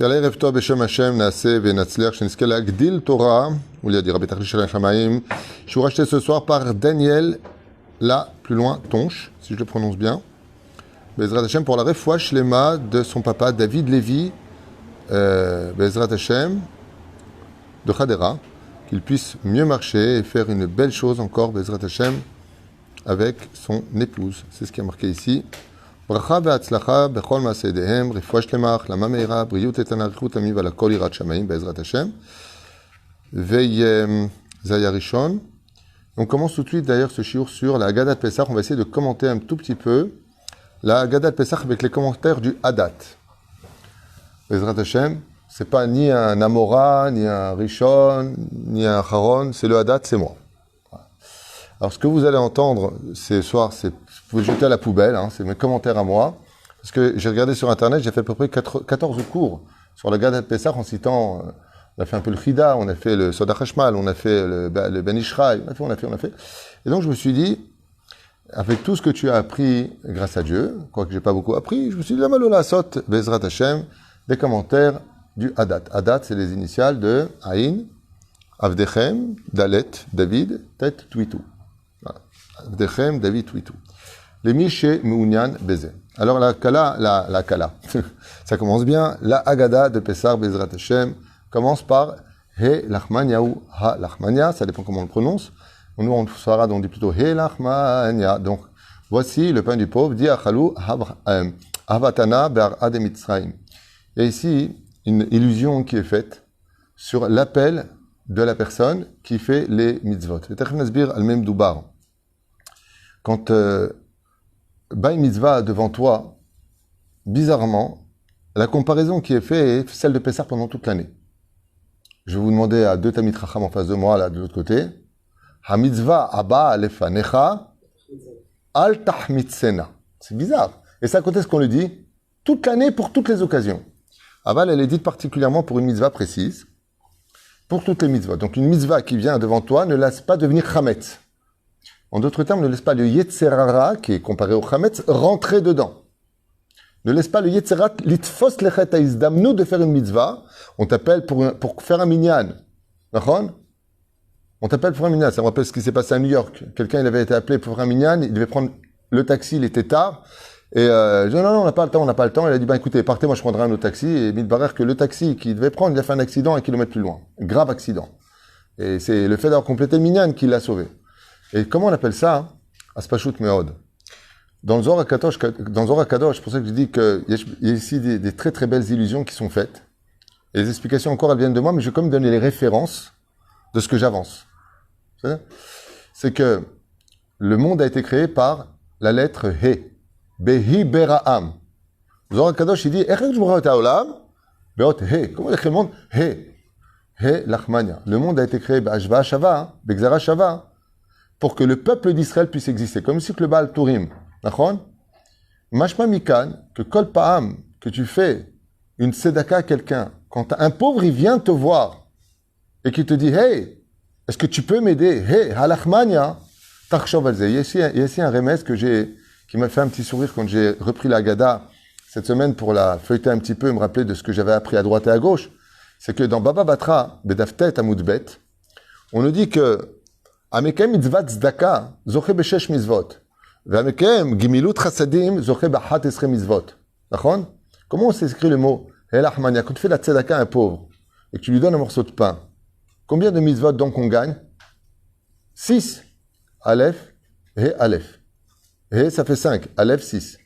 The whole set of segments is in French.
יעלה ערב טוב בשם השם נעשה ונצליח שנזכה להגדיל תורה ולהדיר רבי תכלי של השמיים שהוא racheté ce soir par Daniel là plus loin Tonche si je le prononce bien Bezrat Hashem pour la refoua shlema de son papa David Lévy Bezrat Hashem de Khadera qu'il puisse mieux marcher et faire une belle chose encore Bezrat Hashem avec son épouse c'est ce qui est marqué ici ברכה והצלחה בכל מעשה ידיהם, רפואה שלמה, החלמה מהירה, בריאות איתנה, אריכות ימים ועל הכל יראת שמיים, בעזרת השם. וזה היה ראשון. On commence tout de suite d'ailleurs ce shiur sur la Haggadah de Pessah. On va essayer de commenter un tout petit peu la Haggadah de Pessah avec les commentaires du Hadat. Bezrat Hashem, c'est pas ni un Amora, ni un Rishon, ni un Haron, c'est le Hadat, c'est moi. Alors ce que vous allez entendre ce soir, c'est vous pouvez jeter à la poubelle, hein, c'est mes commentaires à moi. Parce que j'ai regardé sur internet, j'ai fait à peu près 14 cours sur la Haggadah de Pessah en citant, on a fait un peu le Chida, on a fait le Soda Hashmal, on a fait le Ben Ishraï, on a fait. Et donc je me suis dit, avec tout ce que tu as appris grâce à Dieu, quoique j'ai pas beaucoup appris, je me suis dit, la malola sot, Bezrat Hashem, des commentaires du Hadat. Hadat, c'est les initiales de Aïn, Avdechem, Dalet, David, Tet, Twitou. Avdechem, David, Twitou. Les Miché Mounian Bézé. Alors la Kala, ça commence bien. La Haggadah de Pessah Bezrat Hashem commence par He Lachmania ou Ha Lachmania, ça dépend comment on le prononce. Nous en Farad on dit plutôt He Lachmania. Donc voici le pain du pauvre, dit Achalou Avatana Ber Adem Mitzrayim. Il y a ici une illusion qui est faite sur l'appel de la personne qui fait les mitzvot. Et Tachim Nasbir al-Mem Dubar. Quand Baï mitzvah devant toi, bizarrement, la comparaison qui est faite est celle de Pessah pendant toute l'année. Je vais vous demander à deux Tamid Chacham en face de moi, là, de l'autre côté. Ha mitzvah abba lefanecha al tahmitzena. C'est bizarre. Et ça, quand est-ce qu'on le dit? Toute l'année, pour toutes les occasions. Aval, elle est dite particulièrement pour une mitzvah précise, pour toutes les mitzvahs. Donc une mitzvah qui vient devant toi ne laisse pas devenir chametz. En d'autres termes, ne laisse pas le Yetzerara, qui est comparé au Chametz, rentrer dedans. Ne laisse pas le Yetzerat litfos lechet haizdamnu de faire une mitzvah. On t'appelle pour faire un minyan. D'accord? On t'appelle pour un minyan. Ça me rappelle ce qui s'est passé à New York. Quelqu'un, il avait été appelé pour faire un minyan, il devait prendre le taxi, il était tard. Et je dis non, on n'a pas le temps. Il a dit, écoutez, partez, moi je prendrai un autre taxi. Et Midbarer que le taxi qu'il devait prendre, il a fait un accident 1 kilomètre plus loin. Grave accident. Et c'est le fait d'avoir complété le minyan qui l'a sauvé. Et comment on appelle ça? Aspashut Meod. Dans le Zohar HaKadosh, c'est pour ça que je dis qu'il y a ici des très très belles illusions qui sont faites. Et les explications encore, elles viennent de moi, mais je vais quand même donner les références de ce que j'avance. C'est que le monde a été créé par la lettre He. Behi Bera'am. Le Zohar HaKadosh, il dit, comment il écrit le monde? He. He Lachmania. Le monde a été créé, B'ashva Shava, B'gzara Shava, pour que le peuple d'Israël puisse exister. Comme si que le Baal Tourim, d'accord? Mashma Mikan, que Kol Pa'am, que tu fais une tzedaka à quelqu'un, quand un pauvre, il vient te voir, et qui te dit, hey, est-ce que tu peux m'aider? Hey, halachmania, tachshov al zeh. Il y a ici un remède qui m'a fait un petit sourire quand j'ai repris la Haggadah cette semaine pour la feuilleter un petit peu et me rappeler de ce que j'avais appris à droite et à gauche. C'est que dans Baba Batra, Bedaftet Amoudbet, on nous dit que Amekem mitzvat tzedaka, zoche beshesh mitzvot. Ve'amekem gimilut chasadim, zoche b'achat esre mitzvot. D'accord? Comment on s'écrit le mot Elachmania? Quand tu fais la tzedaka à un pauvre et que tu lui donnes un morceau de pain, combien de mitzvot donc on gagne? 6. Aleph, He, Aleph. He, ça fait 5. Aleph, 6.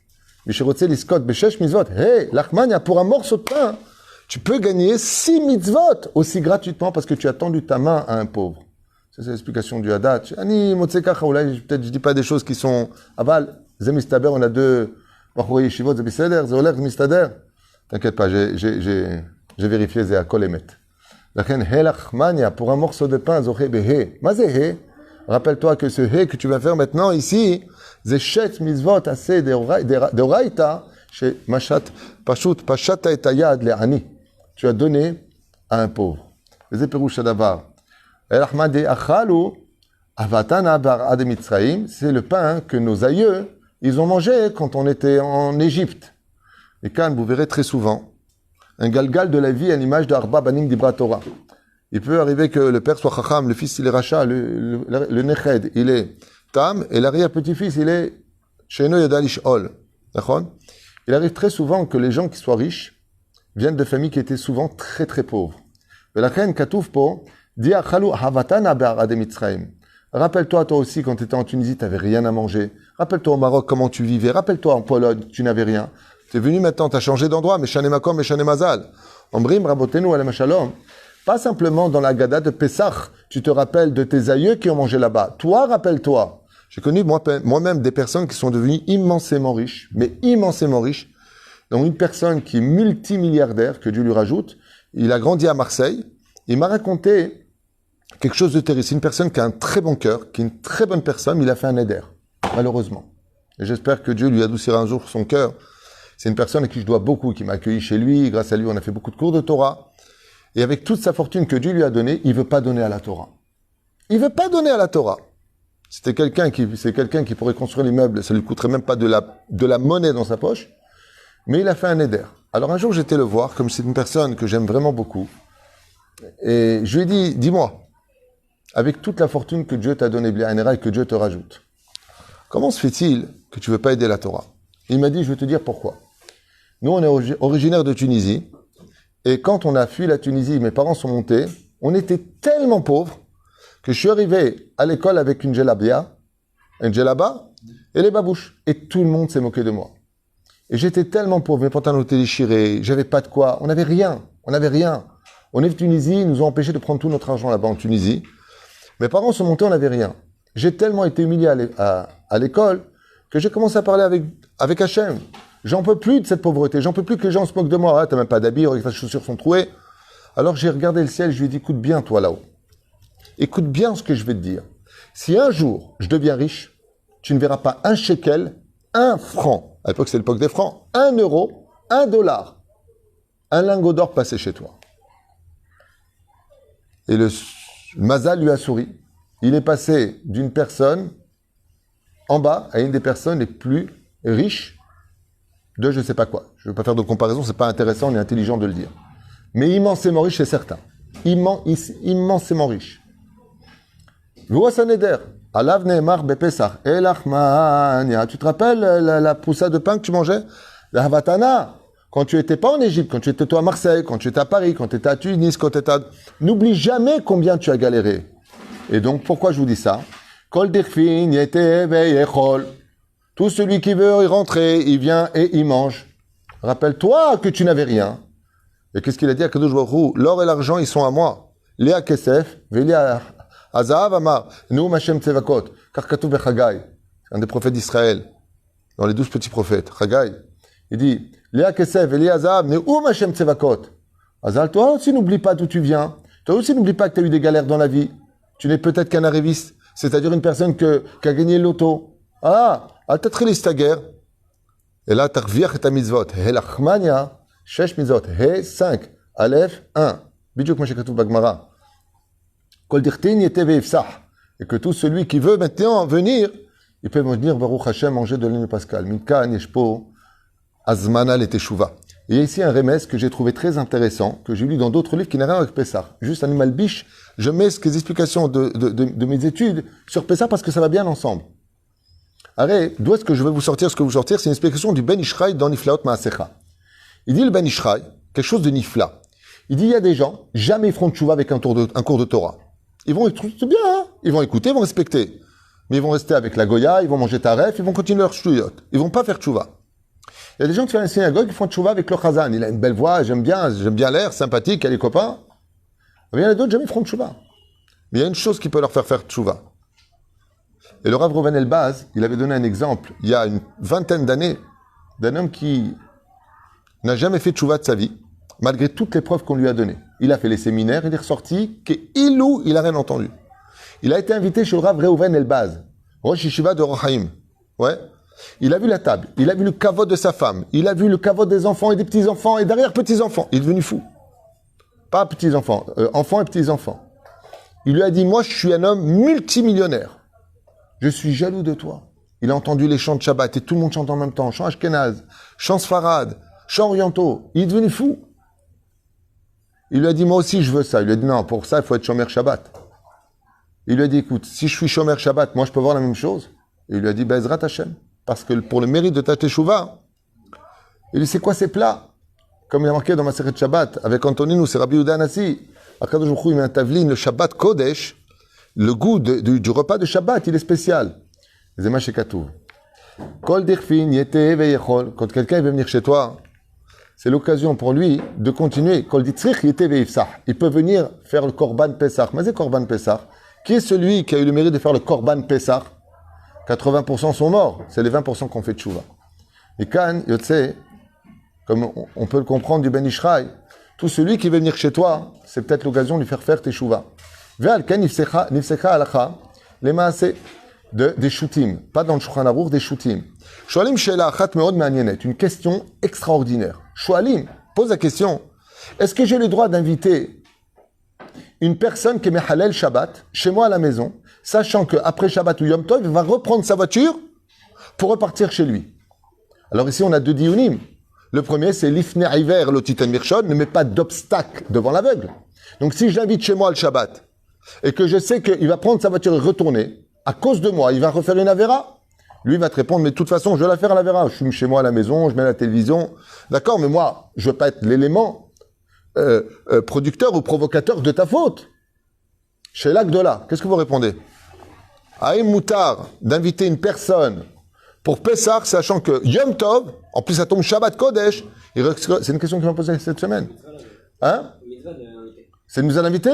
Mishirotze liskot beshesh mitzvot. He, Lachmania, pour un morceau de pain, tu peux gagner 6 mitzvot aussi gratuitement parce que tu as tendu ta main à un pauvre. C'est l'explication du Hadat. Peut-être je dis pas des choses qui sont aval. Zemistaber, on a deux Bachoué Yeshivot, Zemistader, Zéoler, Zemistader. T'inquiète pas, j'ai vérifié, c'est à Kolemet. Lachen Helachmania, pour un morceau de pain, Zoché Behe. Mazé He. Rappelle-toi que ce He que tu vas faire maintenant ici, Zechet Mitzvot, assez de Oraita, chez Machat, Pashut, Pashata et Ayad, les Ani. Tu as donné à un pauvre. Les Pérouch Shadavar. C'est le pain que nos aïeux, ils ont mangé quand on était en Égypte. Et quand vous verrez très souvent, un galgal de la vie à l'image de Arba Banim Dibra Torah. Il peut arriver que le père soit Chacham, le fils il est Racha, le Neched il est Tam, et l'arrière-petit-fils il est Sheino Yadal Ish'ol. D'accord? Il arrive très souvent que les gens qui soient riches viennent de familles qui étaient souvent très très pauvres. Rappelle-toi toi aussi quand tu étais en Tunisie, tu n'avais rien à manger. Rappelle-toi au Maroc comment tu vivais. Rappelle-toi en Pologne, tu n'avais rien. Tu es venu maintenant, tu as changé d'endroit, mais Shane Makom et Shane Mazal. Ombrim Rabotenu Alem Shalom. Pas simplement dans la Gada de Pessah, tu te rappelles de tes aïeux qui ont mangé là-bas. Toi, rappelle-toi. J'ai connu moi-même des personnes qui sont devenues immensément riches, mais immensément riches. Donc une personne qui est multimilliardaire, que Dieu lui rajoute, il a grandi à Marseille, il m'a raconté quelque chose de terrible. C'est une personne qui a un très bon cœur, qui est une très bonne personne, mais il a fait un éder, malheureusement. Et j'espère que Dieu lui adoucira un jour son cœur. C'est une personne à qui je dois beaucoup, qui m'a accueilli chez lui. Grâce à lui, on a fait beaucoup de cours de Torah. Et avec toute sa fortune que Dieu lui a donnée, il veut pas donner à la Torah. Il veut pas donner à la Torah. C'est quelqu'un qui pourrait construire l'immeuble, ça lui coûterait même pas de la monnaie dans sa poche. Mais il a fait un éder. Alors un jour, j'étais le voir, comme c'est une personne que j'aime vraiment beaucoup. Et je lui ai dit, dis-moi, avec toute la fortune que Dieu t'a donnée, et que Dieu te rajoute, comment se fait-il que tu veux pas aider la Torah? Il m'a dit, je vais te dire pourquoi. Nous, on est originaire de Tunisie. Et quand on a fui la Tunisie, mes parents sont montés, on était tellement pauvres que je suis arrivé à l'école avec une djellaba et les babouches. Et tout le monde s'est moqué de moi. Et j'étais tellement pauvre, mes pantalons étaient déchirés, j'avais pas de quoi, on n'avait rien, on est de Tunisie, ils nous ont empêché de prendre tout notre argent là-bas en Tunisie. Mes parents sont montés, on n'avait rien. J'ai tellement été humilié à l'école que j'ai commencé à parler avec Hachem. J'en peux plus de cette pauvreté, j'en peux plus que les gens se moquent de moi. Ah, t'as même pas d'habits, tes chaussures sont trouées. Alors j'ai regardé le ciel, je lui ai dit, écoute bien toi là-haut. Écoute bien ce que je vais te dire. Si un jour je deviens riche, tu ne verras pas un shekel, un franc. À l'époque, c'est l'époque des francs. 1 euro, 1 dollar. Un lingot d'or passé chez toi. Et le Mazal lui a souri. Il est passé d'une personne en bas à une des personnes les plus riches de je ne sais pas quoi. Je ne veux pas faire de comparaison, c'est pas intéressant ni intelligent de le dire. Mais immensément riche, c'est certain. Immensément riche. V'uasaneder. Alav ne'emar bepesach. Elachmania. Tu te rappelles la poussade de pain que tu mangeais? La havatana. Quand tu étais pas en Égypte, quand tu étais toi à Marseille, quand tu étais à Paris, quand tu étais à Tunis, quand tu étais à... N'oublie jamais combien tu as galéré. Et donc, pourquoi je vous dis ça? Kol dirfin yete ve'yechol. Tout celui qui veut y rentrer, il vient et il mange. Rappelle-toi que tu n'avais rien. Et qu'est-ce qu'il a dit à Kadosh Baruch Hu? L'or et l'argent, ils sont à moi. Léa Kesef, Vélia Azahav Amar, Noum Hashem Tzevakot, Karkatou Bechagai, un des prophètes d'Israël, dans les 12 petits prophètes, Chagai. Il dit, Léa Kesef, Vélia Azahav, Noum Hashem Tzevakot. Azal, toi aussi n'oublie pas d'où tu viens. Toi aussi n'oublie pas que tu as eu des galères dans la vie. Tu n'es peut-être qu'un arriviste, c'est-à-dire une personne qui a gagné le loto. Ah, Al-Tatchilis ta guerre. Et là, Tarviach et ta mitzvot. He lachmania, 6 mitzvot. He 5. Aleph 1. Bidjouk Meshekatou Bagmara. Kol dirtin yete ve'ifsah. Et que tout celui qui veut maintenant venir, il peut venir, Baruch Hashem, manger de l'année pascal. Minkan yeshpo azmana leteshuva. Et il y a ici un remès que j'ai trouvé très intéressant, que j'ai lu dans d'autres livres qui n'a rien avec Pessah. Juste Animal Biche, je mets les explications de mes études sur Pessah parce que ça va bien ensemble. Arrête, d'où est-ce que je vais vous sortir ce que vous sortir? C'est une explication du Ben Ishraï dans Niflaot Maasecha. Il dit le Ben Ishraï, quelque chose de Nifla. Il dit il y a des gens, jamais ils feront tchouva avec un cours de Torah. Ils vont écouter bien, hein, ils vont écouter, ils vont respecter. Mais ils vont rester avec la Goya, ils vont manger taref, ils vont continuer leur ch'touyot. Ils vont pas faire tchouva. Il y a des gens qui font une synagogue qui font tchouva avec le chazan. Il a une belle voix, j'aime bien l'air, sympathique, il y a les copains. Mais il y en a d'autres, jamais ils feront tchouva. Mais il y a une chose qui peut leur faire tchouva. Et le Rav Reuven Elbaz, il avait donné un exemple, il y a une vingtaine d'années, d'un homme qui n'a jamais fait tchouva de sa vie, malgré toutes les preuves qu'on lui a données. Il a fait les séminaires, il est ressorti, il a rien entendu. Il a été invité chez le Rav Reuven Elbaz, Rosh Yeshiva de Rochaim. Ouais. Il a vu la table, il a vu le kavod de sa femme, il a vu le kavod des enfants et des petits-enfants et derrière petits-enfants. Il est devenu fou. Pas petits-enfants, enfants et petits-enfants. Il lui a dit, moi je suis un homme multimillionnaire. Je suis jaloux de toi. Il a entendu les chants de Shabbat et tout le monde chante en même temps. Chants Ashkenaz, chants Sfarad, chants orientaux. Il est devenu fou. Il lui a dit, moi aussi, je veux ça. Il lui a dit, non, pour ça, il faut être Shomer Shabbat. Il lui a dit, écoute, si je suis Shomer Shabbat, moi, je peux voir la même chose. Et il lui a dit, Bezrat Hashem. Parce que pour le mérite de ta Teshuvah, il dit, c'est quoi ces plats? Comme il a marqué dans ma Masechet Shabbat, avec Antoninus, c'est Rabbi Yehuda Hanassi. Akadosh Baruch Hu, il met un tavlin, le Shabbat Kodesh, le goût du repas de Shabbat, il est spécial. Zema Shekatouv. Kol dirfin yete veyechol. Quand quelqu'un veut venir chez toi, c'est l'occasion pour lui de continuer. Kol ditzrich yete veifsach. Il peut venir faire le Korban Pesach. Mais c'est Korban Pesach. Qui est celui qui a eu le mérite de faire le Korban Pesach? 80% sont morts. C'est les 20% qu'on fait tchouva. Et Kan, Yotse, comme on peut le comprendre du Ben Ishraï, tout celui qui veut venir chez toi, c'est peut-être l'occasion de lui faire teshuvah. Ve'al ken nifsecha alacha les maaseh des shootim, pas dans le Shulchan Aruch, des shootim. Shoalim she'ela achat meod ma'anyenet, une question extraordinaire. Shoalim pose la question, est-ce que j'ai le droit d'inviter une personne qui est mehalel Shabbat chez moi à la maison, sachant qu'après Shabbat ou Yom Tov, il va reprendre sa voiture pour repartir chez lui? Alors ici, on a deux diunim. Le premier, c'est l'ifne iver l'otiten mirshon, ne met pas d'obstacle devant l'aveugle. Donc si je l'invite chez moi le Shabbat, et que je sais qu'il va prendre sa voiture et retourner, à cause de moi, il va refaire une Avera, lui va te répondre, mais de toute façon, je vais la faire à l'Avera. Je suis chez moi à la maison, je mets la télévision. D'accord, mais moi, je veux pas être l'élément producteur ou provocateur de ta faute. Chez l'Agdola, qu'est-ce que vous répondez? Aïm Moutar, d'inviter une personne pour Pessah, sachant que Yom Tov, en plus ça tombe Shabbat Kodesh, c'est une question qui m'a posée cette semaine. Hein? C'est une mitzvah d'inviter.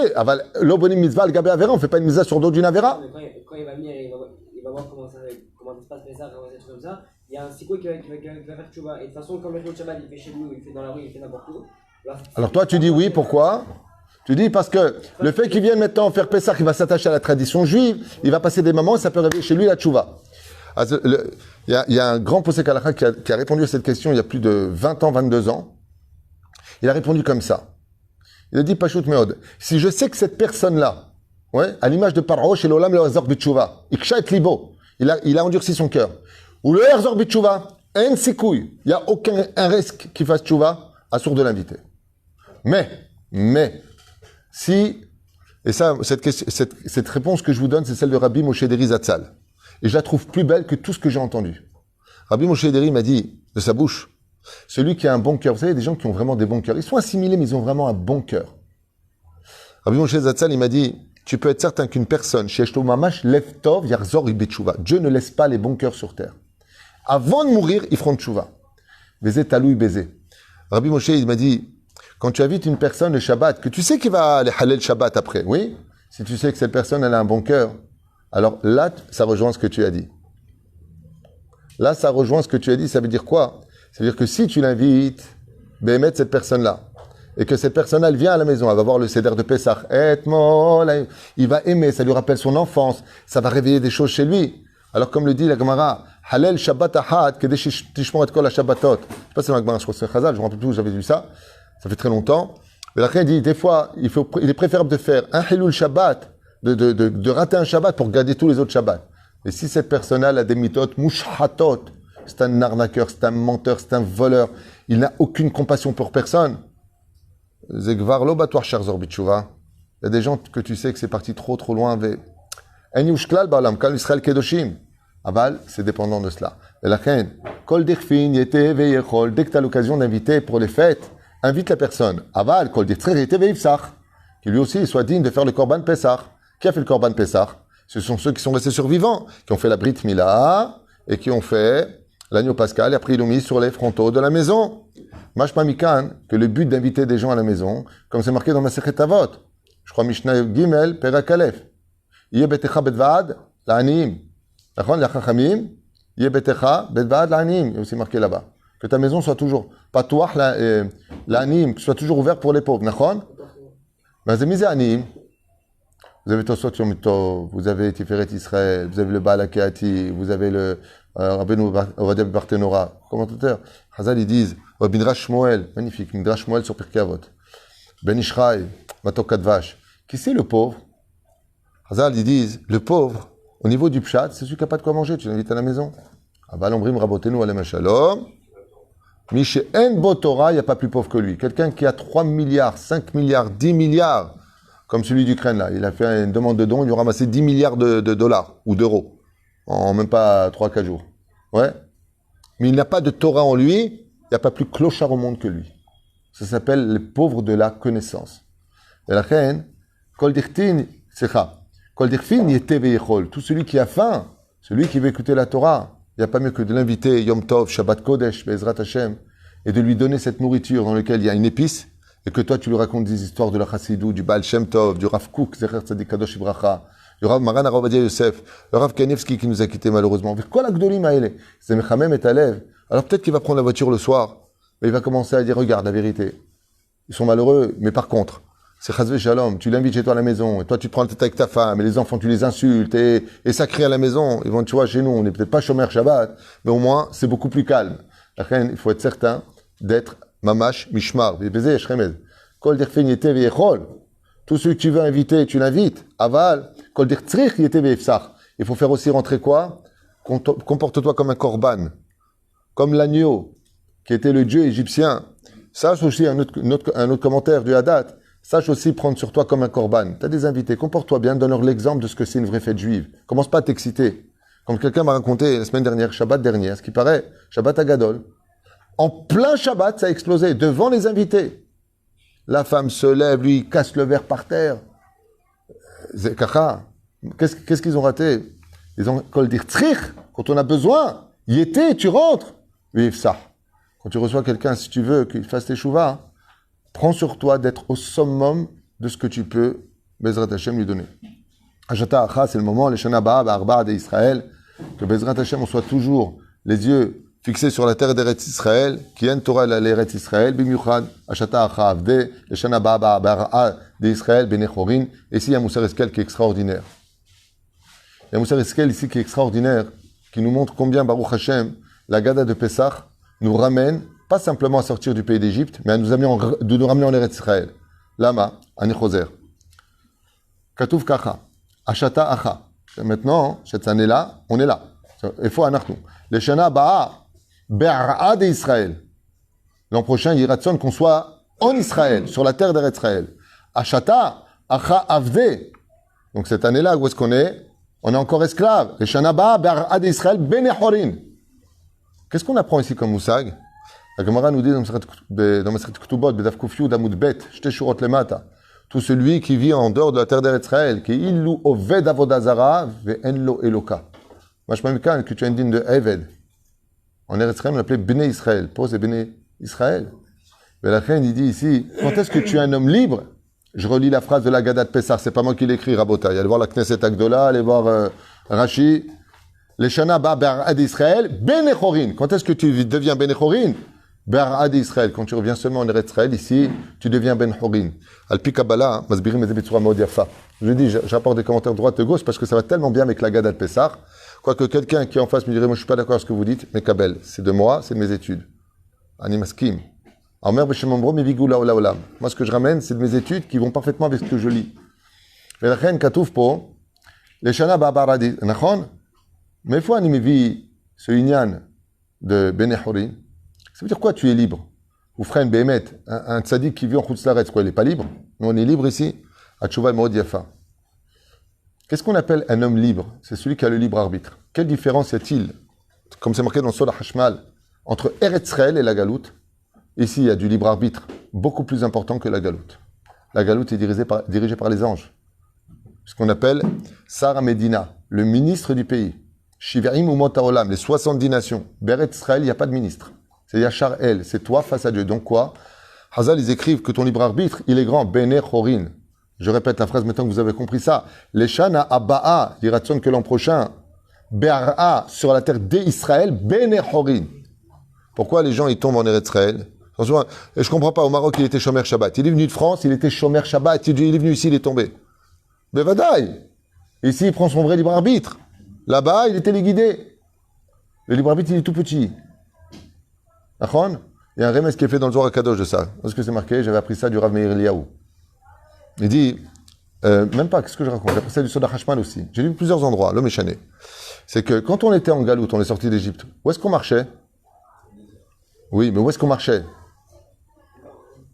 L'obonim mitzvah, le gabé avera, on ne fait pas une mitzvah sur d'autres d'une avera. Quand il va venir, il va voir comment ça se passe Pessah, comment ça se comme ça. Il y a un siko qui va faire tchouva. Et de toute façon, comme le Shabbat, il fait chez nous, il fait dans la rue, il fait n'importe où. Alors toi, tu dis oui, pourquoi? Tu dis parce que le fait qu'il vienne maintenant faire Pessah, il va s'attacher à la tradition juive, il va passer des moments, ça peut réveiller chez lui la tchouva. Il y a un grand posek halakha qui a répondu à cette question il y a plus de 20 ans, 22 ans. Il a répondu comme ça. Il a dit, Pashut Meod, si je sais que cette personne-là, ouais, à l'image de Paro, chez l'Olam le Herzor B'Tshuva, Iksha et Libo, il a endurci son cœur. Ou le Herzor B'Tshuva, un sikouille, il n'y a aucun risque qu'il fasse Tshuva, assure de l'inviter. Mais, si, et ça, cette réponse que je vous donne, c'est celle de Rabbi Moshe Deri Zatzal. Et je la trouve plus belle que tout ce que j'ai entendu. Rabbi Moshe Deri m'a dit, de sa bouche, celui qui a un bon cœur, vous savez, des gens qui ont vraiment des bons cœurs, ils sont assimilés, mais ils ont vraiment un bon cœur. Rabbi Moshe Zatzal, il m'a dit, tu peux être certain qu'une personne, chez Eshto Mamash, Lev Tov, Yarzor Ibetshuva. Dieu ne laisse pas les bons cœurs sur terre. Avant de mourir, ils feront Tshuva. Baiser talou baiser. Rabbi Moshe, il m'a dit, quand tu invites une personne le Shabbat, que tu sais qu'il va aller halal Shabbat après, oui, si tu sais que cette personne, elle a un bon cœur, alors là, ça rejoint ce que tu as dit. Là, ça rejoint ce que tu as dit, ça veut dire quoi? Ça veut dire que si tu l'invites, bémet cette personne-là, et que cette personne-là, elle vient à la maison, elle va voir le Seder de Pessah, il va aimer, ça lui rappelle son enfance, ça va réveiller des choses chez lui. Alors comme le dit la Gemara, halal Shabbat ahad, kedesh tishmor et kol ha-Shabbatot. Je sais pas si c'est la Gemara, je crois que c'est Chazal, je me rappelle plus où j'avais vu ça, ça fait très longtemps. Mais la dit, des fois, il est préférable de faire un Hilul Shabbat, de rater un Shabbat pour garder tous les autres Shabbats. Et si cette personne-là a des mitot, mouchhatot, c'est un arnaqueur, c'est un menteur, c'est un voleur, il n'a aucune compassion pour personne. Zegvar lo batoir charzor bitshuva. Il y a des gens que tu sais que c'est parti trop loin. En yushklal ba'olam kal Israël kedoshim. Aval, c'est dépendant de cela. Et la reine, kol dirfin yete veyechol. Dès que tu as l'occasion d'inviter pour les fêtes, invite la personne. Aval, kol dirtrer yete veifsach. Qui lui aussi soit digne de faire le korban Pessah. Qui a fait le korban Pessah? Ce sont ceux qui sont restés survivants, qui ont fait la Brit Mila et qui ont fait l'agneau pascal et après ils l'ont mis sur les frontaux de la maison. Mashma Mikan, que le but d'inviter des gens à la maison, comme c'est marqué dans Masechet Avot, je crois Mishnah Gimel, Perak Aleph, Yeh betecha bedvad la'aniim. D'accord, les Chachamim, Yeh betecha bedvad la'aniim, il y a aussi marqué là-bas. Que ta maison soit toujours patouach la'aniim, que soit toujours ouverte pour les pauvres. D'accord? Mais c'est misé aniim. Vous avez Tosot Yom Tov, vous avez Tiferet Israël, vous avez le Baal HaKeati, vous avez le Rabbeinu Ovadia Barthénora, commentateur. Chazal, ils disent, Midrash Shmuel, magnifique, Midrash Shmuel sur Pirkei Avot. Ben Ishraï, Matok Kadvash. Qui c'est le pauvre? Chazal, ils disent, le pauvre, au niveau du Pshat, c'est celui qui n'a pas de quoi manger, tu l'invites à la maison. Abal Ombrim Rabotenu Alem Shalom. Miché En Bo Torah, il n'y a pas plus pauvre que lui. Quelqu'un qui a 3 milliards, 5 milliards, 10 milliards, comme celui d'Ukraine là. Il a fait une demande de don, il lui a ramassé 10 milliards de dollars ou d'euros. En même pas 3-4 jours. Ouais. Mais il n'a pas de Torah en lui, il n'y a pas plus clochard au monde que lui. Ça s'appelle les pauvres de la connaissance. Et la reine, Kol Dirtin, Secha. Kol Dirfin, Yete Veichol. Tout celui qui a faim, celui qui veut écouter la Torah, il n'y a pas mieux que de l'inviter Yom Tov, Shabbat Kodesh, Bezrat Hashem, et de lui donner cette nourriture dans laquelle il y a une épice, et que toi tu lui racontes des histoires de la Chassidou, du Baal Shem Tov, du Rav Kook, Zecher Tzadik Kadosh Ibracha, du Rav Maran Arabadia Yosef, le Rav Kanevski qui nous a quittés malheureusement. Avec quoi la Gdolim Aele? C'est Mechamem et Alev. Alors peut-être qu'il va prendre la voiture le soir, mais il va commencer à dire, regarde la vérité. Ils sont malheureux, mais par contre, c'est Chazvé Shalom, tu l'invites chez toi à la maison, et toi tu te prends la tête avec ta femme, et les enfants tu les insultes, et ça crie à la maison. Ils vont, tu vois, chez nous, on n'est peut-être pas chômeur Shabbat, mais au moins c'est beaucoup plus calme. La reine, il faut être certain d'être mamash mishmar. Kol dirfin yete veichol. Tous ceux que tu veux inviter, tu l'invites. Aval, kol dir tzrich yete veifsach. Il faut faire aussi rentrer quoi? Comporte-toi comme un korban, comme l'agneau, qui était le dieu égyptien. Sache aussi un autre commentaire du Hadat. Sache aussi prendre sur toi comme un korban. Tu as des invités, comporte-toi bien, donne-leur l'exemple de ce que c'est une vraie fête juive. Commence pas à t'exciter. Comme quelqu'un m'a raconté la semaine dernière, Shabbat dernière, ce qui paraît, Shabbat Agadol. En plein Shabbat, ça a explosé, devant les invités. La femme se lève, lui, il casse le verre par terre. Kacha, qu'est-ce qu'ils ont raté? Ils ont, kol dir tzrich, quand on a besoin, y était, tu rentres. Oui, ça. Quand tu reçois quelqu'un, si tu veux qu'il fasse tes chouvas, prends sur toi d'être au summum de ce que tu peux, Bezrat Hashem, lui donner. Hashata Acha, c'est le moment, les Shana Ba'a, Ba'arba'a d'Israël, que Bezrat Hashem, on soit toujours les yeux fixés sur la terre d'Eretz Israël, qui en Torah l'Eretz Israël, Bimiuchad, Hashata Acha Avde, les Shana Ba'a, Ba'arba'a d'Israël, Benechorin, et ici il y a Moussar Eskel qui est extraordinaire. Il y a Moussar Eskel ici qui est extraordinaire, qui nous montre combien Baruch Hashem, la Gada de Pessah, nous ramène pas simplement à sortir du pays d'Égypte, mais à nous ramener en Eretz Israël. Lama, Anichoser. Katouf Kacha. Ashata Acha. Maintenant, cette année-là, on est là. Il faut anarchnou. Les Shana Ba'a, Be'ara'a d'Israël. L'an prochain, il y aura qu'on soit en Israël, sur la terre d'Eretz Israël. Ashata Acha Avde. Donc cette année-là, où est-ce qu'on est? On est encore esclaves. Les Shana Ba'a, Be'ara'a d'Israël, Benechorin. Qu'est-ce qu'on apprend ici comme moussag? La Gemara nous dit dans Masechet Ketubot, Bedaf Kufyu d'Amud Bet, Shte Shurot Lemata, tout celui qui vit en dehors de la terre d'Eretz Israël, qui illu oved avodazara ve'en lo eloka. Mashma mikan que tu as une digne de Eved. En Eretz Israël, on l'appelait Bnei Israël. Pause et Bnei Israël. Mais la reine, il dit ici, quand est-ce que tu es un homme libre? Je relis la phrase de la Gadat Pessah, c'est pas moi qui l'écris, Rabotai. Allez voir la Knesset Agdola, allez voir Rashi. Les Shana Ba Be'ar'a d'Israël, Benechorin. Quand est-ce que tu deviens Benechorin? Be'ar'a d'Israël. Quand tu reviens seulement en Eretz Israël, ici, tu deviens Benechorin. Al-Pi Kabbalah, Masbirim Ezebitsura Maod Yafa. Je dis, j'apporte des commentaires de droite et de gauche parce que ça va tellement bien avec la Gadat Pessah. Quoique quelqu'un qui est en face me dirait, moi je suis pas d'accord avec ce que vous dites, mais Kabel, c'est de moi, c'est de mes études. Animaskim. Moi, ce que je ramène, c'est de mes études qui vont parfaitement avec ce que je lis. Et la reine Katouf Po, les Shana Ba Be'ar'a d'Israël. Mais une fois, il vu ce Inyan de Benechorin. Ça veut dire quoi, tu es libre? Ou frère Behemet, un tzaddik qui vit en Chutz-Laretz, quoi, il n'est pas libre? Nous, on est libre ici, à Tchouva Maod Yafa. Qu'est-ce qu'on appelle un homme libre? C'est celui qui a le libre arbitre. Quelle différence y a-t-il, comme c'est marqué dans Solah Hashmal, entre Eretz Israël et la Galoute? Ici, il y a du libre arbitre beaucoup plus important que la Galoute. La Galoute est dirigée par les anges. Ce qu'on appelle Sarah Medina, le ministre du pays. Shivarim ou Motaolam, les 70 nations. Beret Israël, il n'y a pas de ministre. C'est Yachar El, c'est toi face à Dieu. Donc quoi? Hazal, ils écrivent que ton libre arbitre, il est grand. Bene Chorin. Je répète la phrase maintenant que vous avez compris ça. Les Shana Aba'a, dira-t-on que l'an prochain, Be'ar'a, sur la terre d'Israël, Bene Chorin. Pourquoi les gens, ils tombent en Eretz Israël? Et je comprends pas, au Maroc, il était Shomer Shabbat. Il est venu de France, il était Shomer Shabbat. Il est venu ici, il est tombé. Bevadaï. Ici, il prend son vrai libre arbitre. Là-bas, il était les guidés. Le libre arbitre, il est tout petit. D'accord? Il y a un remède qui est fait dans le Zohar Kadosh de ça. Est-ce que c'est marqué? J'avais appris ça du Rav Meir Eliyahu. Il dit, même pas, qu'est-ce que je raconte? J'ai appris ça du Soda Hashmal aussi. J'ai lu plusieurs endroits, l'homme échané. C'est que quand on était en Galoute, on est sorti d'Égypte, où est-ce qu'on marchait? Oui, mais où est-ce qu'on marchait?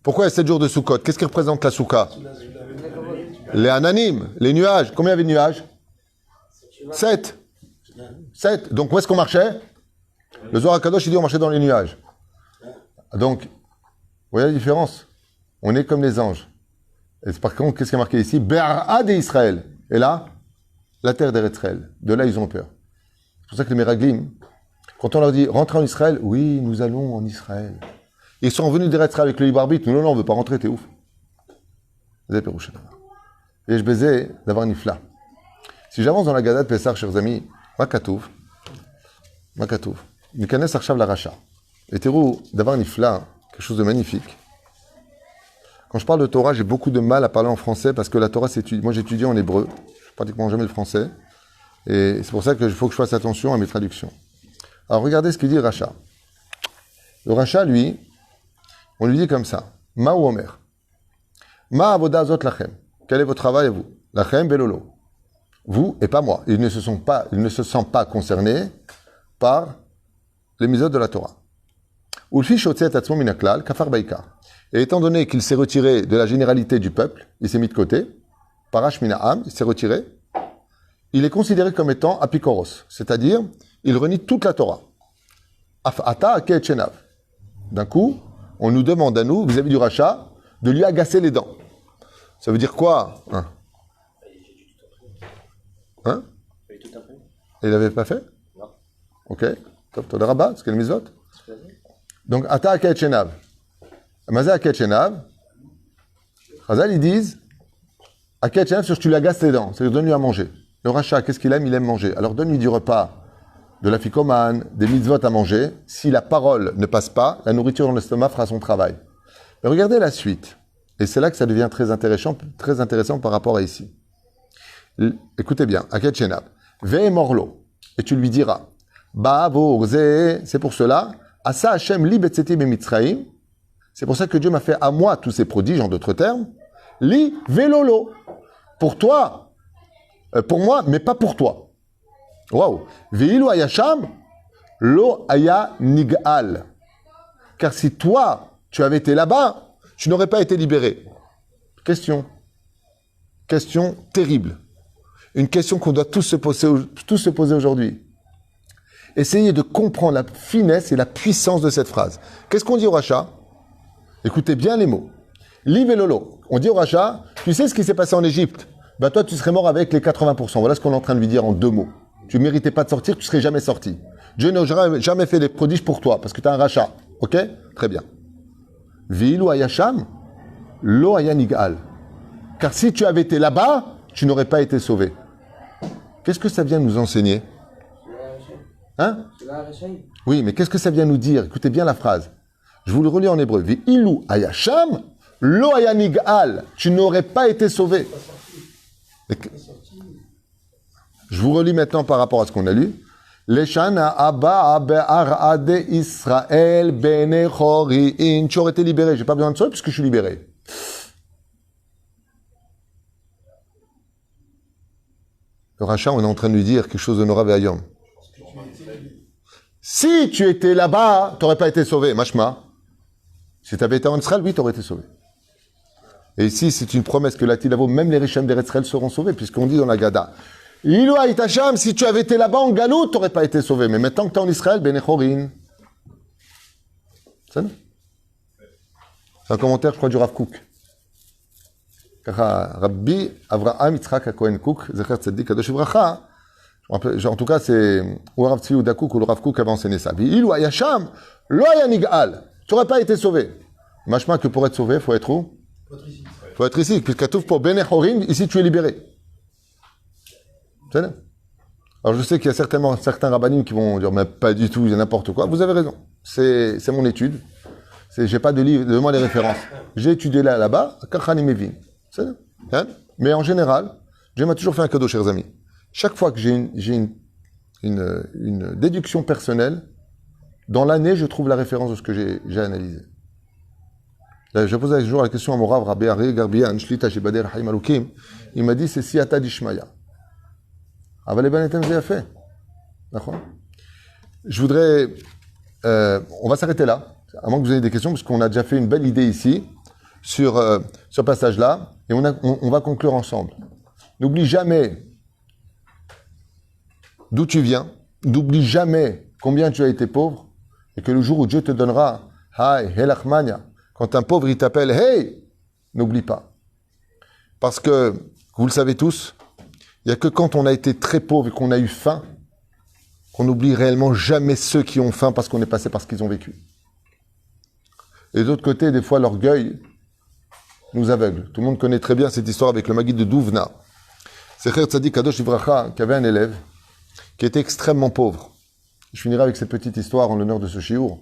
Pourquoi il y a 7 jours de Sukkot? Qu'est-ce qui représente la Soukha? Les Ananim, les nuages. Combien il y avait de nuages? 7. 7. Donc où est-ce qu'on marchait? Le Zohar HaKadosh, il dit on marchait dans les nuages. Donc, vous voyez la différence? On est comme les anges. Et par contre, qu'est-ce qui est marqué ici? Be'arad et Israël. Et là, la terre d'Eretz Israël. De là, ils ont peur. C'est pour ça que les Meraglim, quand on leur dit rentrez en Israël, oui, nous allons en Israël. Ils sont venus d'Eretz Israël avec le libre arbitre. Nous, non, on ne veut pas rentrer, t'es ouf. Vous avez pérouché. Et je baisais d'avoir nifla. Si j'avance dans la Gada de Pessah, chers amis, Makatouf, Nikanes Arshav la Racha. Et Térou, d'avoir nifla, quelque chose de magnifique. Quand je parle de Torah, j'ai beaucoup de mal à parler en français parce que la Torah s'étudie. Moi, j'étudie en hébreu, pratiquement jamais le français. Et c'est pour ça qu'il faut que je fasse attention à mes traductions. Alors, regardez ce qu'il dit Racha. Le Racha, lui, on lui dit comme ça. Ma ou Omer. Ma avoda zot lachem. Quel est votre travail à vous? Lachem belolo. Vous et pas moi. Ils ne se sentent pas concernés par les mitzvot de la Torah. Ulfi shotzet atzmo minaklal kafar baikar. Et étant donné qu'il s'est retiré de la généralité du peuple, il s'est mis de côté, parash mina'am, il s'est retiré, il est considéré comme étant apikoros, c'est-à-dire, il renie toute la Torah. Af'ata aket shenav. D'un coup, on nous demande à nous, vis-à-vis du rachat, de lui agacer les dents. Ça veut dire quoi? Hein? Il l'avait pas fait? Non. Ok. Top, t'as le rabat, c'est quel misot? Donc, ata aket shenav. Mazé Aket Shenav, Chazal, ils disent Aket Shenav, c'est que tu lui agaces les dents, c'est-à-dire donne-lui à manger. Le rachat, qu'est-ce qu'il aime? Il aime manger. Alors donne-lui du repas, de la ficomane, des mitzvot à manger. Si la parole ne passe pas, la nourriture dans l'estomac fera son travail. Mais regardez la suite. Et c'est là que ça devient très intéressant par rapport à ici. Écoutez bien, Aket Shenav, Ve morlo, et tu lui diras Ba'avo urze, c'est pour cela, Asa Hashem li betzeti bemitzraim. C'est pour ça que Dieu m'a fait à moi tous ces prodiges, en d'autres termes. Li velolo. Pour toi. Pour moi, mais pas pour toi. Waouh. Veilu ayasham, lo aya nig'al. Car si toi, tu avais été là-bas, tu n'aurais pas été libéré. Question. Question terrible. Une question qu'on doit tous se poser aujourd'hui. Essayez de comprendre la finesse et la puissance de cette phrase. Qu'est-ce qu'on dit au rachat? Écoutez bien les mots. Li velolo. On dit au rachat, tu sais ce qui s'est passé en Égypte? Ben toi, tu serais mort avec les 80%. Voilà ce qu'on est en train de lui dire en 2 mots. Tu ne méritais pas de sortir, tu ne serais jamais sorti. Dieu n'a jamais fait des prodiges pour toi, parce que tu as un rachat. Ok? Très bien. Vi'ilu ayasham, lo ayanigal. Car si tu avais été là-bas, tu n'aurais pas été sauvé. Qu'est-ce que ça vient nous enseigner? Hein? Oui, mais qu'est-ce que ça vient nous dire? Écoutez bien la phrase. Je vous le relis en hébreu. Vi'ilu ayasham, lo ayanigal. Tu n'aurais pas été sauvé. Je vous relis maintenant par rapport à ce qu'on a lu. Leshana abba be'ar ade Israël bene chori'in. Tu aurais été libéré. J'ai pas besoin de sauver puisque je suis libéré. Le rachat, on est en train de lui dire quelque chose de Nora Ve'ayom. Si tu étais là-bas, tu n'aurais pas été sauvé. Mashma. Si tu avais été en Israël, oui, tu aurais été sauvé. Et ici, c'est une promesse que la Tilavo, même les Richem d'Eretz Israël seront sauvés, puisqu'on dit dans la Gada. Ilu Haïtacham, si tu avais été là-bas en Galout, tu n'aurais pas été sauvé. Mais maintenant que tu es en Israël, Benechorin. C'est un commentaire, je crois, du Rav Kook. Rabbi Avraham Yitzhak HaKohen Kook, Zecher Tzeddik Kadosh Ivracha. En tout cas, c'est ou Rav Tzvi Yehuda Kook ou le Rav Kook avait enseigné ça. Ilu Hayasham, lo Hayanig'al. Tu n'aurais pas été sauvé. Machma que pour être sauvé, il faut être où? Il faut être ici. Puisqu'à tout pour Benechorin, ici tu es libéré. C'est ça? Alors je sais qu'il y a certainement certains rabbinim qui vont dire, mais pas du tout, il y a n'importe quoi. Vous avez raison. C'est mon étude. J'ai pas de livre, de moi les références. J'ai étudié là-bas, à Kachanim Evin. C'est ça? Mais en général, Dieu m'a toujours fait un cadeau, chers amis. Chaque fois que j'ai une déduction personnelle, dans l'année, je trouve la référence de ce que j'ai analysé. Je posais un jour la question à mon Rav, Rabbi Ari Garbian, Shlita Shebader Haïm Alukim. Il m'a dit, c'est Siyata Dishmaya. Aval Eben Etem Zé a fait. D'accord? Je voudrais... on va s'arrêter là. à moins que vous ayez des questions, parce qu'on a déjà fait une belle idée ici sur ce passage-là, et on va conclure ensemble. N'oublie jamais d'où tu viens, n'oublie jamais combien tu as été pauvre, et que le jour où Dieu te donnera, Hay, Helachmania, quand un pauvre il t'appelle, Hey, n'oublie pas. Parce que, vous le savez tous, il n'y a que quand on a été très pauvre et qu'on a eu faim, qu'on n'oublie réellement jamais ceux qui ont faim parce qu'on est passé par ce qu'ils ont vécu. Et d'autre côté, des fois, l'orgueil nous aveugle. Tout le monde connaît très bien cette histoire avec le Maguide de Douvna. C'est Cher Tzadik Kadosh Ivracha qui avait un élève qui était extrêmement pauvre. Je finirai avec cette petite histoire en l'honneur de ce shiur,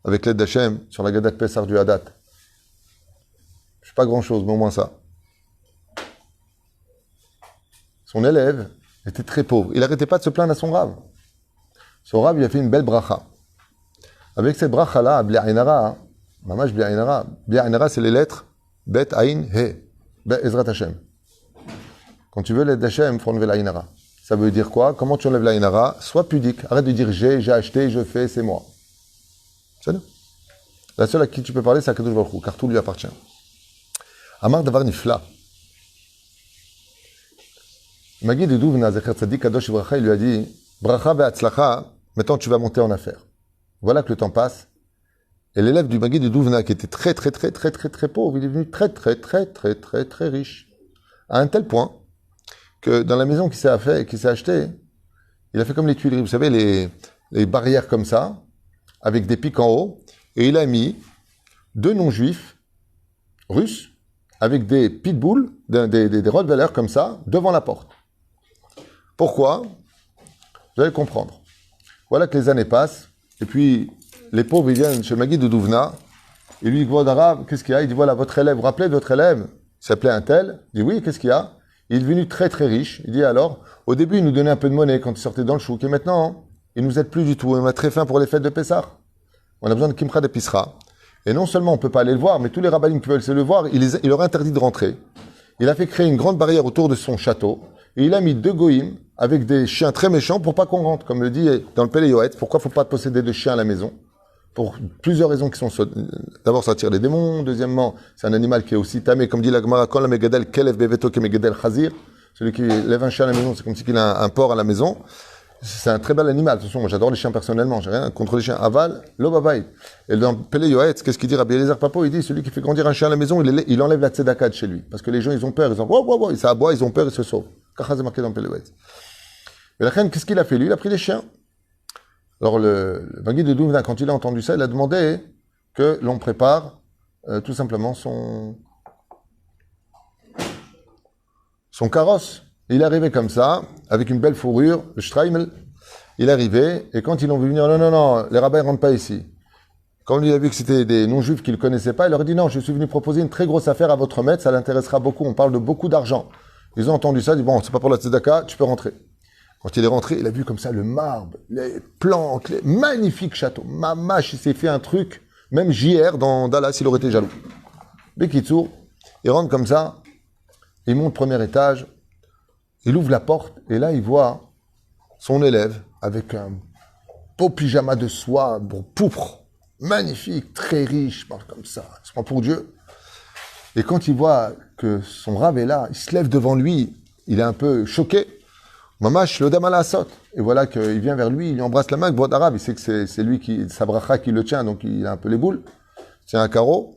avec l'aide d'Hachem, sur la Gadat Pessar du Hadat. Je ne fais pas grand-chose, mais au moins ça. Son élève était très pauvre. Il n'arrêtait pas de se plaindre à son rave. Son rave, il a fait une belle bracha. Avec cette bracha-là, Bli Ainara, Mamash Bli Ainara. Bli Ainara, c'est les lettres Bet, Ain, He. Bet, Ezrat Hashem. Quand tu veux l'aide d'Hachem, il faut enlever l'Ainara. Ça veut dire quoi? Comment tu enlèves l'Ainara? Sois pudique. Arrête de dire j'ai acheté, je fais, c'est moi. C'est nous. La seule à qui tu peux parler, c'est Akadosh Baruch Hu, car tout lui appartient. Amar Davar Nifla. Maguide de Douvna, Zecher Tzadik Kadosh Ivracha, il lui a dit Bracha ve'atzlacha, maintenant tu vas monter en affaires. Voilà que le temps passe. Et l'élève du Maguide de Douvna, qui était très pauvre, il est devenu très riche. À un tel point que dans la maison qu'il s'est acheté, il a fait comme les Tuileries, vous savez, les barrières comme ça, avec des pics en haut, et il a mis 2 non-juifs russes avec des pitbulls, des rottweilers comme ça, devant la porte. Pourquoi? Vous allez comprendre. Voilà que les années passent, et puis les pauvres, ils viennent chez Maguide de Douvna, et lui, il dit, d'arabe, qu'est-ce qu'il y a? Il dit, voilà, votre élève, vous vous rappelez de votre élève? Il s'appelait un tel. Il dit, oui, qu'est-ce qu'il y a? Il est devenu très riche. Il dit, alors, au début, il nous donnait un peu de monnaie quand il sortait dans le chouk, et maintenant, il nous aide plus du tout. On a très faim pour les fêtes de Pessah. On a besoin de Kimcha de Pisra. Et non seulement on ne peut pas aller le voir, mais tous les rabbinim qui veulent se le voir, il leur interdit de rentrer. Il a fait créer une grande barrière autour de son château, et il a mis 2 goïms avec des chiens très méchants pour pas qu'on rentre. Comme le dit dans le Pélé Yoetz, pourquoi faut pas posséder de chiens à la maison? Pour plusieurs raisons qui sont... D'abord, ça attire les démons. Deuxièmement, c'est un animal qui est aussi tamé. Comme dit la Gemara, Kol Megadel Kelev Beveto Ke Megadel Chazir. Celui qui lève un chien à la maison, c'est comme si il a un porc à la maison. C'est un très bel animal. Attention, moi j'adore les chiens personnellement. J'ai rien contre les chiens. Aval, lo babaï. Et dans Pélé Yoetz, qu'est-ce qu'il dit Rabbi Eliezer Papo? Il dit, celui qui fait grandir un chien à la maison, il enlève la tzedaka de chez lui. Parce que les gens, ils ont peur. Ils ont, wow, ça aboie, ils ont peur, ils se sauvent. Kacha, c'est marqué dans Pélé Yoetz. Mais la reine, qu'est-ce qu'il a fait? Lui, il a pris des chiens. Alors, le Maguide de Douvna, quand il a entendu ça, il a demandé que l'on prépare tout simplement son carrosse. Et il est arrivé comme ça, avec une belle fourrure, le Streimel. Il est arrivé, et quand ils l'ont vu venir, non, les rabbins ne rentrent pas ici. Quand il a vu que c'était des non-juifs qu'il ne connaissait pas, il leur a dit, non, je suis venu proposer une très grosse affaire à votre maître, ça l'intéressera beaucoup, on parle de beaucoup d'argent. Ils ont entendu ça, ils ont dit, bon, c'est pas pour la tzedaka, tu peux rentrer. Quand il est rentré, il a vu comme ça le marbre, les plantes, les magnifiques châteaux. Mamash, il s'est fait un truc, même JR dans Dallas, il aurait été jaloux. Bekitsour, il rentre comme ça, il monte premier étage, il ouvre la porte, et là, il voit son élève avec un beau pyjama de soie, pourpre, magnifique, très riche, parle comme ça, il se prend pour Dieu. Et quand il voit que son rave est là, il se lève devant lui, il est un peu choqué. Mamash, le dam asot. Et voilà qu'il vient vers lui, il lui embrasse la main, avec d'arabe, il sait que c'est lui qui, sa bracha qui le tient, donc il a un peu les boules. C'est un carreau.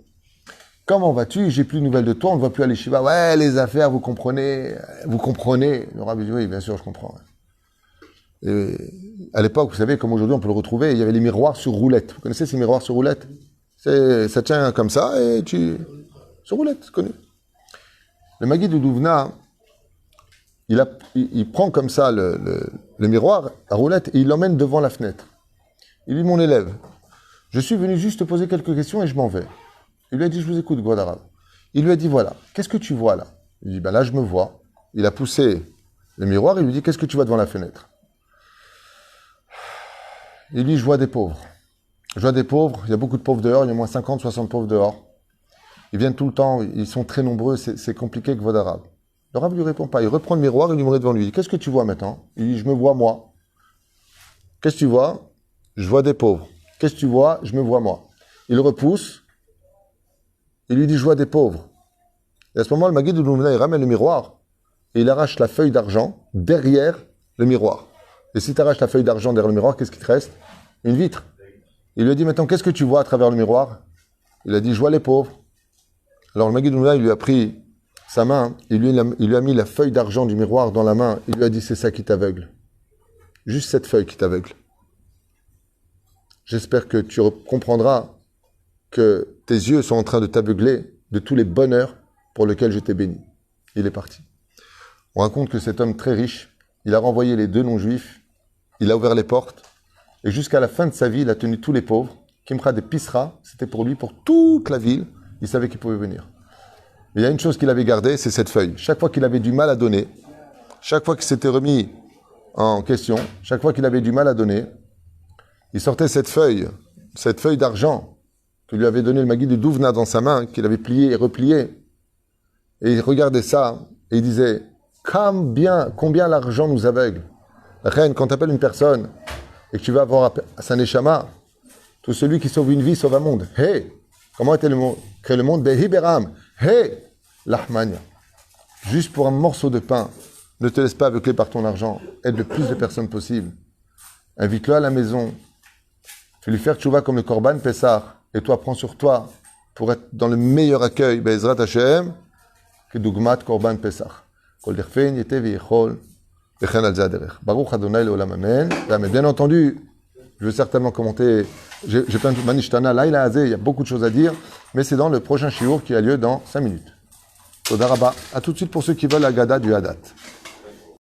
Comment vas-tu? J'ai plus de nouvelles de toi, on ne voit plus à l'Eshiva. Ouais, les affaires, vous comprenez. Le rabbi dit, oui, bien sûr, je comprends. Et à l'époque, vous savez, comme aujourd'hui, on peut le retrouver, il y avait les miroirs sur roulette. Vous connaissez ces miroirs sur roulette? Ça tient comme ça, et sur roulette, c'est connu. Le Maguide de Douvna, il prend comme ça le miroir à roulette et il l'emmène devant la fenêtre. Il dit, mon élève, je suis venu juste te poser quelques questions et je m'en vais. Il lui a dit, je vous écoute, Godarav. Il lui a dit, voilà, qu'est-ce que tu vois là? Il dit, là, je me vois. Il a poussé le miroir, il lui dit, qu'est-ce que tu vois devant la fenêtre? Il dit, je vois des pauvres. Je vois des pauvres, il y a beaucoup de pauvres dehors, il y a au moins 50, 60 pauvres dehors. Ils viennent tout le temps, ils sont très nombreux, c'est compliqué que Godarav. Le Rav ne lui répond pas. Il reprend le miroir et il lui met devant lui. Il dit, qu'est-ce que tu vois maintenant? Il dit, je me vois moi. Qu'est-ce que tu vois? Je vois des pauvres. Qu'est-ce que tu vois? Je me vois moi. il le repousse, il lui dit joie des pauvres. Et à ce moment, le Maguid Ouloumna, il ramène le miroir et il arrache la feuille d'argent derrière le miroir. Et si tu arraches la feuille d'argent derrière le miroir, qu'est-ce qui te reste? Une vitre. Il lui a dit maintenant, qu'est-ce que tu vois à travers le miroir? Il a dit joie les pauvres. Alors le Maguid Ouloumna, il lui a pris sa main, il lui a mis la feuille d'argent du miroir dans la main, il lui a dit c'est ça qui t'aveugle. Juste cette feuille qui t'aveugle. J'espère que tu comprendras que tes yeux sont en train de t'aveugler de tous les bonheurs pour lesquels je t'ai béni. Il est parti. On raconte que cet homme très riche, il a renvoyé les 2 non-juifs, il a ouvert les portes, et jusqu'à la fin de sa vie, il a tenu tous les pauvres. Kimra des Pisra, c'était pour lui, pour toute la ville, il savait qu'il pouvait venir. Mais il y a une chose qu'il avait gardée, c'est cette feuille. Chaque fois qu'il avait du mal à donner, chaque fois qu'il s'était remis en question, chaque fois qu'il avait du mal à donner, il sortait cette feuille d'argent que lui avait donné le Maguid de Douvna dans sa main, qu'il avait plié et replié. Et il regardait ça, et il disait, combien l'argent nous aveugle. La reine, quand tu appelles une personne, et que tu vas avoir à sa neshama, tout celui qui sauve une vie sauve un monde. Hey! Comment était créé le monde? Behi beram. Hey! L'ahmania. Juste pour un morceau de pain, ne te laisse pas aveugler par ton argent. Aide le plus de personnes possible. Invite-le à la maison. Fais lui faire tchouva comme le Korban Pessah. Et toi, prends sur toi pour être dans le meilleur accueil. Be'ezrat Hashem, que Dougmat Korban Pessah. Kol derfein yete v'yechol. Bechen al zaderech. Baruch Adonai leolam amen. Mais bien entendu, je vais certainement commenter. J'ai plein de manishtana. Laïla Azé, il y a beaucoup de choses à dire. Mais c'est dans le prochain shiur qui a lieu dans 5 minutes. Toda Rabba. À tout de suite pour ceux qui veulent la Gada du Hadat.